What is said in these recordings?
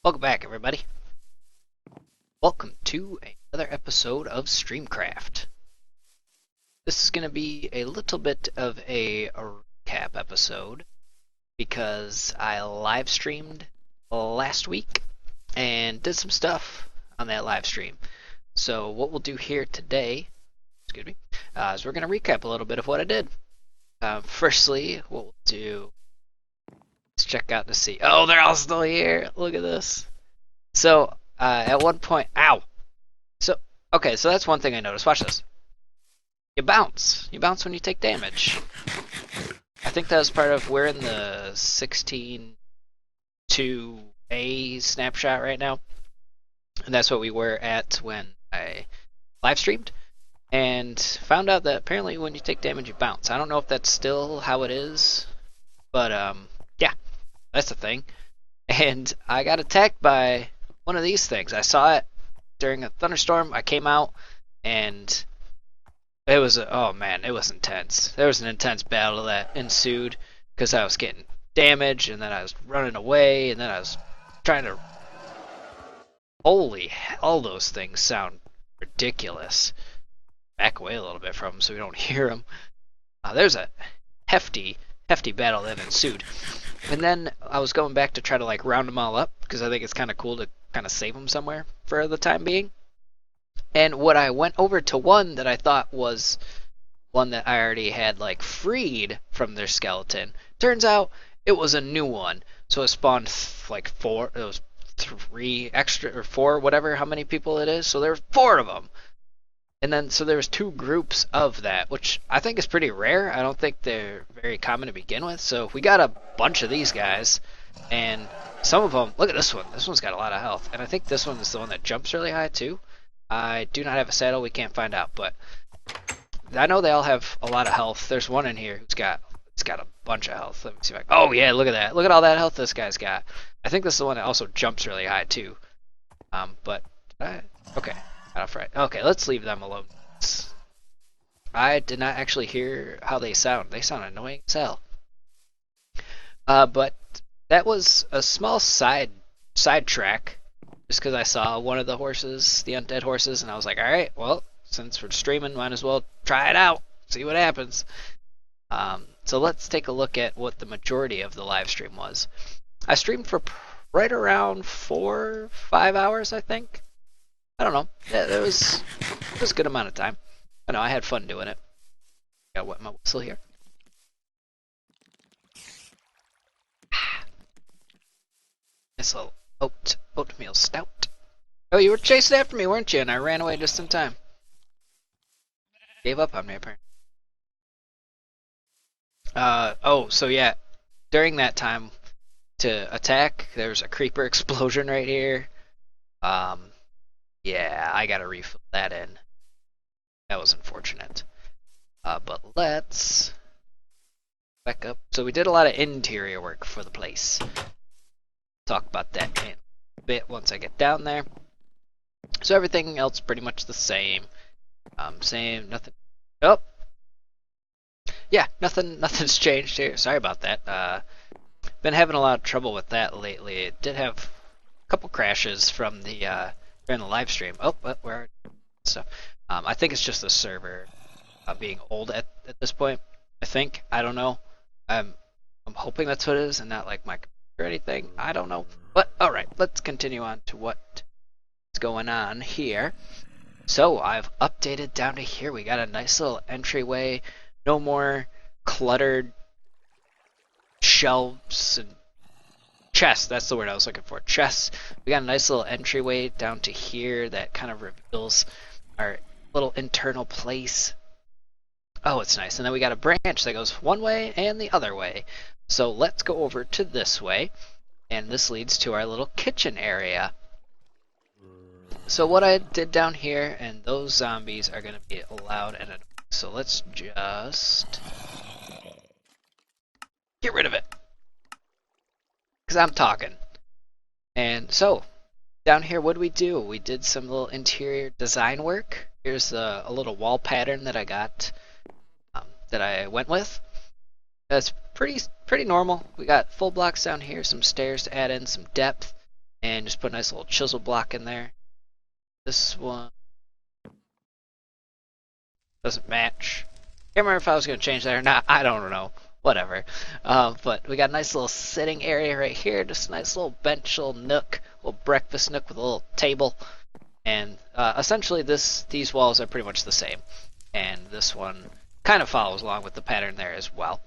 Welcome back, everybody. Welcome to another episode of StreamCraft. This is going to be a little bit of a recap episode because I live streamed last week and did some stuff on that live stream. So what we'll do here today, is we're going to recap a little bit of what I did. Firstly, what we'll do is check out to see. Oh, they're all still here. Look at this. So, at one point, ow! Okay, so that's one thing I noticed. Watch this. You bounce. You bounce when you take damage. I think that was part of, we're in the 16.2a snapshot right now. And that's what we were at when I live streamed. And found out that apparently when you take damage, you bounce. I don't know if that's still how it is. But, yeah, that's the thing. And I got attacked by one of these things. I saw it during a thunderstorm. I came out and it was oh man, it was intense. There was an intense battle that ensued because I was getting damage and then I was running away and then I was trying to. Holy, all those things sound ridiculous. Back away a little bit from them so we don't hear them. There's a hefty battle that ensued. And then I was going back to try to like round them all up because I think it's kind of cool to kind of save them somewhere for the time being. And what I went over to one that I thought was one that I already had like freed from their skeleton. Turns out it was a new one. So it spawned like four. It was 3 extra or 4, whatever, how many people it is. So there were 4 of them. And then, so there was 2 groups of that, which I think is pretty rare. I don't think they're very common to begin with. So we got a bunch of these guys, and some of them, look at this one. This one's got a lot of health. And I think this one is the one that jumps really high, too. I do not have a saddle. We can't find out, but I know they all have a lot of health. There's one in here who's got, it's got a bunch of health. Let me see if I, oh yeah, look at that. Look at all that health this guy's got. I think this is the one that also jumps really high, too. Okay. Okay, let's leave them alone. I did not actually hear how they sound. They sound annoying as hell. But that was a small sidetrack, just because I saw one of the horses, the undead horses, and I was like, all right, well, since we're streaming, might as well try it out, see what happens. So let's take a look at what the majority of the live stream was. I streamed for right around 4-5 hours, I think. I don't know. Yeah, it was a good amount of time. I know I had fun doing it. Got wet my whistle here. Nice little oatmeal stout. Oh, you were chasing after me, weren't you? And I ran away just in time. Gave up on me apparently. So yeah, during that time to attack, there was a creeper explosion right here. Yeah, I gotta refill that in. That was unfortunate. But let's back up. So we did a lot of interior work for the place. Talk about that in a bit once I get down there. So everything else pretty much the same. Same, nothing. Oh! Yeah, nothing's changed here. Sorry about that. Been having a lot of trouble with that lately. It did have a couple crashes from the during the live stream. Oh, where are stuff? I think it's just the server being old at this point. I think. I don't know. I'm hoping that's what it is, and not like my computer or anything. I don't know. But all right, let's continue on to what's going on here. So I've updated down to here. We got a nice little entryway. No more cluttered shelves and chests. That's the word I was looking for. Chests. We got a nice little entryway down to here that kind of reveals our little internal place. Oh, it's nice. And then we got a branch that goes one way and the other way. So let's go over to this way. And this leads to our little kitchen area. So what I did down here, and those zombies are going to be allowed and annoying. So let's just get rid of it. Because I'm talking. And so, down here, what do? We did some little interior design work. Here's a little wall pattern that I got, that I went with. That's pretty normal. We got full blocks down here, some stairs to add in some depth. and just put a nice little chisel block in there. This one doesn't match. Can't remember if I was going to change that or not. I don't know. Whatever. But we got a nice little sitting area right here. Just a nice little bench, little nook, little breakfast nook with a little table. And essentially these walls are pretty much the same. And this one kind of follows along with the pattern there as well.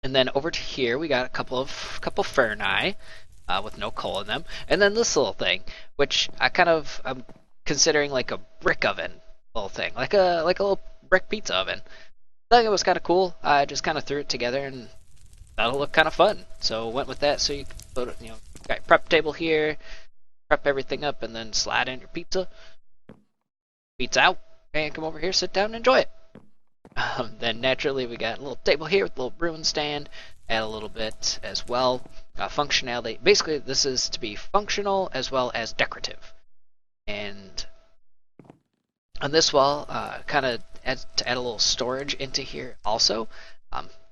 And then over to here we got a couple ferni with no coal in them. And then this little thing, which I'm considering like a brick oven little thing, like a little brick pizza oven. I think it was kind of cool. I just kind of threw it together and that'll look kind of fun. So went with that. So you can put it, got your prep table here, prep everything up, and then slide in your pizza. Pizza out, and come over here, sit down, and enjoy it. Then naturally we got a little table here with a little brewing stand. Add a little bit as well. Functionality. Basically, this is to be functional as well as decorative. And on this wall, kind of to add a little storage into here also.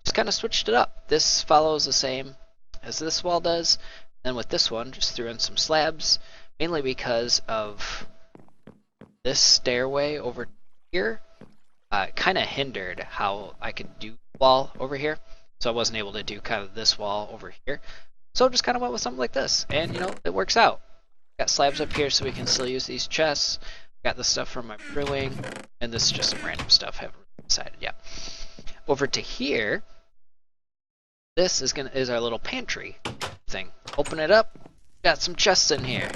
Just kind of switched it up. This follows the same as this wall does. And with this one, just threw in some slabs, mainly because of this stairway over here. Kind of hindered how I could do wall over here. So I wasn't able to do kind of this wall over here. So I just kind of went with something like this. And, it works out. Got slabs up here so we can still use these chests. Got the stuff from my brewing, and this is just some random stuff. Haven't really decided yet. Over to here, this is our little pantry thing. Open it up. Got some chests in here.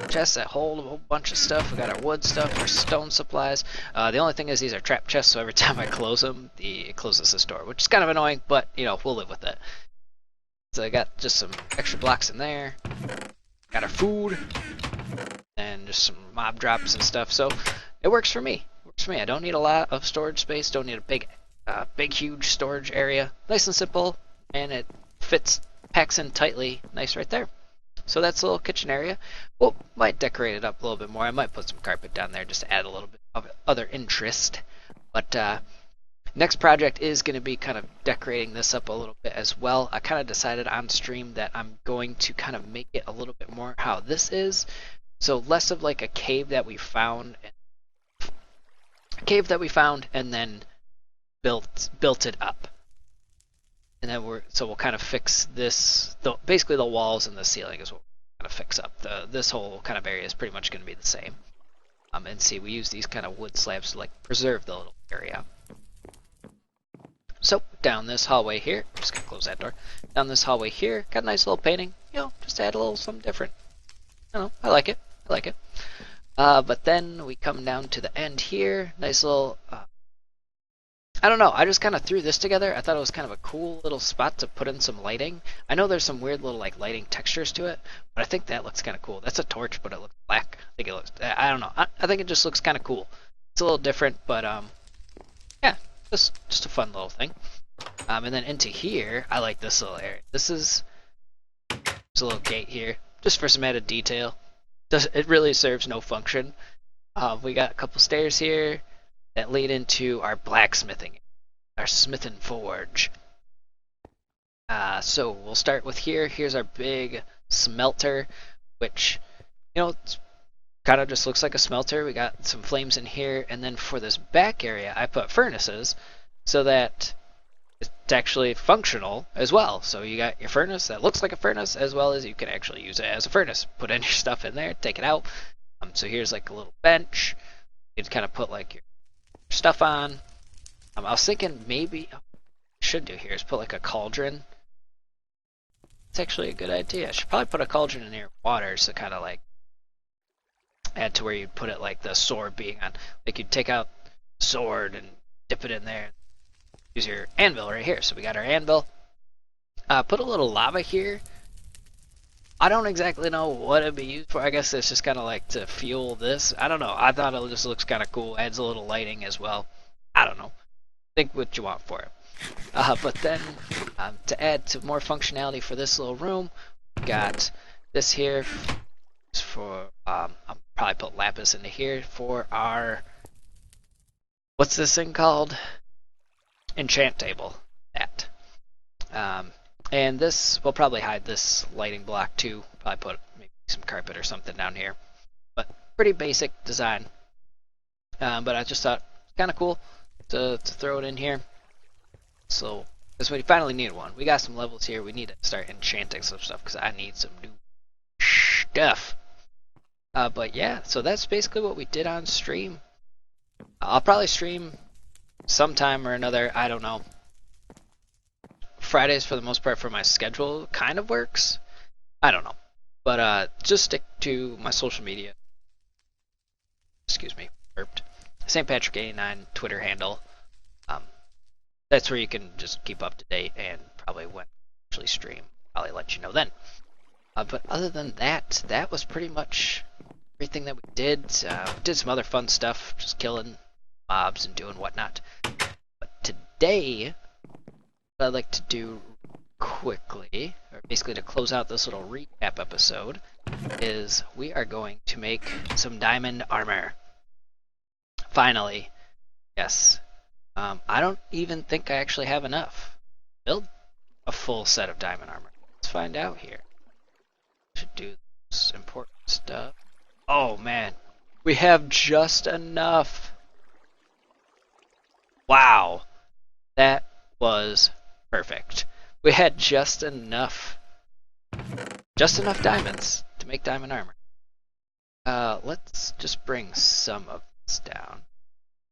Chests that hold a whole bunch of stuff. We got our wood stuff, our stone supplies. The only thing is these are trap chests, so every time I close them, it closes this door, which is kind of annoying, but we'll live with it. So I got just some extra blocks in there. Got our food. And just some mob drops and stuff, so it works for me. I don't need a lot of storage space. Don't need a big, huge storage area. Nice and simple, and it packs in tightly, nice right there. So that's a little kitchen area. Well, might decorate it up a little bit more. I might put some carpet down there just to add a little bit of other interest. But next project is going to be kind of decorating this up a little bit as well. I kind of decided on stream that I'm going to kind of make it a little bit more how this is. So less of like a cave that we found and then built it up. And then we'll kind of fix this. Basically the walls and the ceiling is what we're going to fix up. This whole kind of area is pretty much going to be the same. And see, we use these kind of wood slabs to like preserve the little area. So down this hallway here, I'm just gonna close that door. Down this hallway here, got a nice little painting. Just add a little something different. I like it. But then we come down to the end here. Nice little. I don't know. I just kind of threw this together. I thought it was kind of a cool little spot to put in some lighting. I know there's some weird little like lighting textures to it, but I think that looks kind of cool. That's a torch, but it looks black. I think it looks. I don't know. I think it just looks kind of cool. It's a little different, but yeah, just a fun little thing. And then into here, I like this little area. There's a little gate here, just for some added detail. It really serves no function. We got a couple stairs here that lead into our blacksmithing, our smithing forge. So we'll start with here. Here's our big smelter, which, it's kind of just looks like a smelter. We got some flames in here, and then for this back area, I put furnaces so that it's actually functional as well. So you got your furnace that looks like a furnace, as well as you can actually use it as a furnace. Put in your stuff in there, take it out. So here's like a little bench. You can kind of put like your stuff on. I was thinking maybe what I should do here is put like a cauldron. It's actually a good idea. I should probably put a cauldron in your water to kind of like add to where you'd put it, like the sword being on. Like you'd take out the sword and dip it in there. Use your anvil right here. So we got our anvil. Put a little lava here. I don't exactly know what it'd be used for. I guess it's just kind of like to fuel this. I don't know. I thought it just looks kind of cool. Adds a little lighting as well. I don't know. Think what you want for it. But then to add to more functionality for this little room, we got this here for I'll probably put lapis into here for our, what's this thing called? Enchant table. That. And this, we'll probably hide this lighting block too. Probably put maybe some carpet or something down here. But pretty basic design. But I just thought kind of cool to throw it in here. So, because we finally need one. We got some levels here. We need to start enchanting some stuff because I need some new stuff. But yeah, so that's basically what we did on stream. I'll probably stream sometime or another. I don't know. Fridays, for the most part, for my schedule kind of works. I don't know. But just stick to my social media. Excuse me, burped. St. Patrick 89 Twitter handle. That's where you can just keep up to date and probably when I actually stream, I'll let you know then. But other than that, that was pretty much everything that we did. We did some other fun stuff, just killing mobs and doing whatnot. But today, what I'd like to do quickly, or basically to close out this little recap episode, is we are going to make some diamond armor. Finally. Yes. I don't even think I actually have enough. Build a full set of diamond armor. Let's find out here. Should do this important stuff. Oh man, we have just enough. Wow, that was perfect. We had just enough diamonds to make diamond armor. Let's just bring some of this down.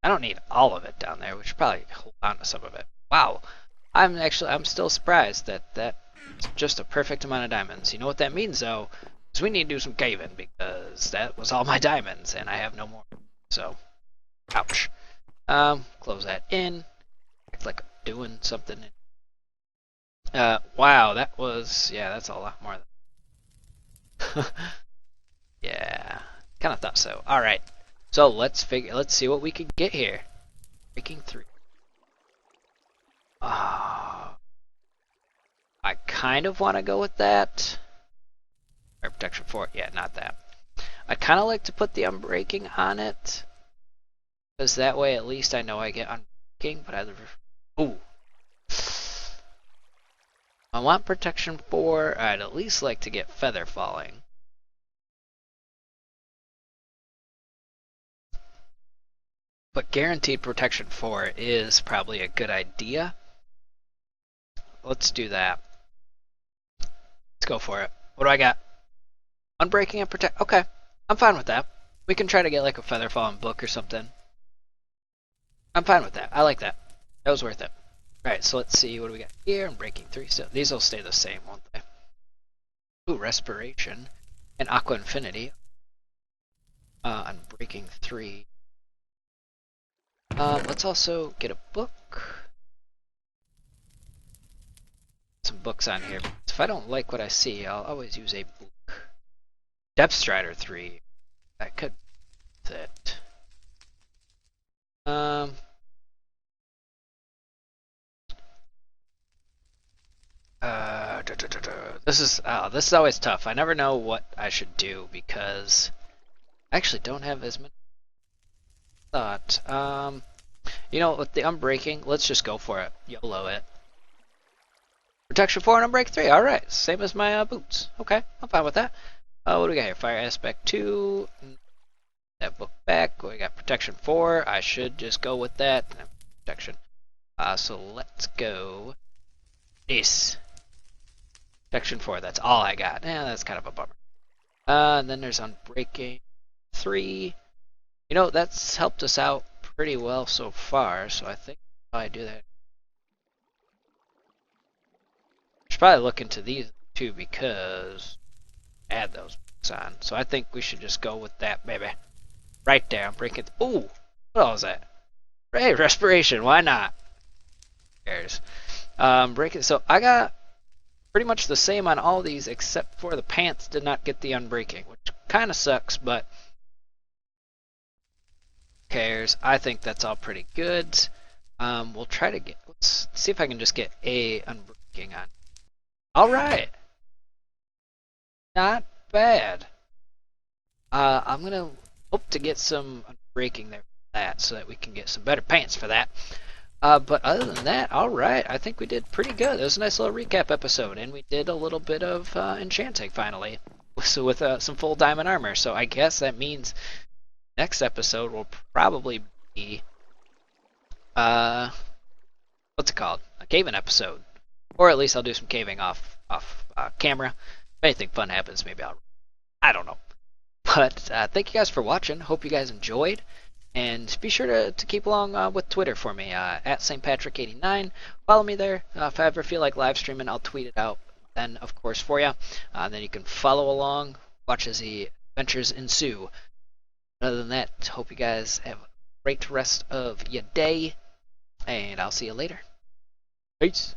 I don't need all of it down there. We should probably hold on to some of it. Wow, I'm still surprised that that's just a perfect amount of diamonds. You know what that means though? Is we need to do some caving because that was all my diamonds and I have no more. So, ouch. Close that in. Act like I'm doing something. Wow, that was, yeah, that's a lot more. Yeah, kind of thought so. All right. So let's see what we can get here. Breaking 3. I kind of want to go with that. Or protection 4. Yeah, not that. I kind of like to put the unbreaking on it. Because that way at least I know I get unbreaking. But ooh. I want protection 4. I'd at least like to get feather falling. But guaranteed protection 4 is probably a good idea. Let's do that. Let's go for it. What do I got? Unbreaking and protect. Okay, I'm fine with that. We can try to get like a feather falling book or something. I'm fine with that. I like that. That was worth it. Alright, so let's see what do we got here. Unbreaking 3. So these will stay the same, won't they? Ooh, respiration. And aqua infinity. Unbreaking 3. Let's also get a book. Some books on here. If I don't like what I see, I'll always use a book. Depth Strider 3. That could fit. This is always tough. I never know what I should do because I actually don't have as many thought. You know, with the unbreaking, let's just go for it. YOLO it. Protection 4 and unbreak 3. Alright, same as my boots. Okay, I'm fine with that. What do we got here? Fire aspect 2. That book back. We got protection 4. I should just go with that. Protection. So let's go. This. Protection 4. That's all I got. That's kind of a bummer. And then there's unbreaking 3. You know, that's helped us out pretty well so far, so I think I do that. Should probably look into these two because add those books on. So I think we should just go with that, baby. Right there, break it. Ooh, what was that? Hey, respiration. Why not? Who cares? Break it. So I got pretty much the same on all these, except for the pants did not get the unbreaking, which kind of sucks, but who cares? I think that's all pretty good. We'll try to get. Let's see if I can just get a unbreaking on. All right. Not bad. I'm gonna hope to get some unbreaking there for that, so that we can get some better pants for that. But other than that, all right. I think we did pretty good. It was a nice little recap episode, and we did a little bit of enchanting finally, so with some full diamond armor. So I guess that means next episode will probably be what's it called? A caving episode, or at least I'll do some caving off camera. If anything fun happens, maybe I don't know. But thank you guys for watching. Hope you guys enjoyed. And be sure to keep along with Twitter for me, at StPatrick89. Follow me there. If I ever feel like live streaming, I'll tweet it out then, of course, for you. Then you can follow along, watch as the adventures ensue. Other than that, hope you guys have a great rest of your day, and I'll see you later. Peace.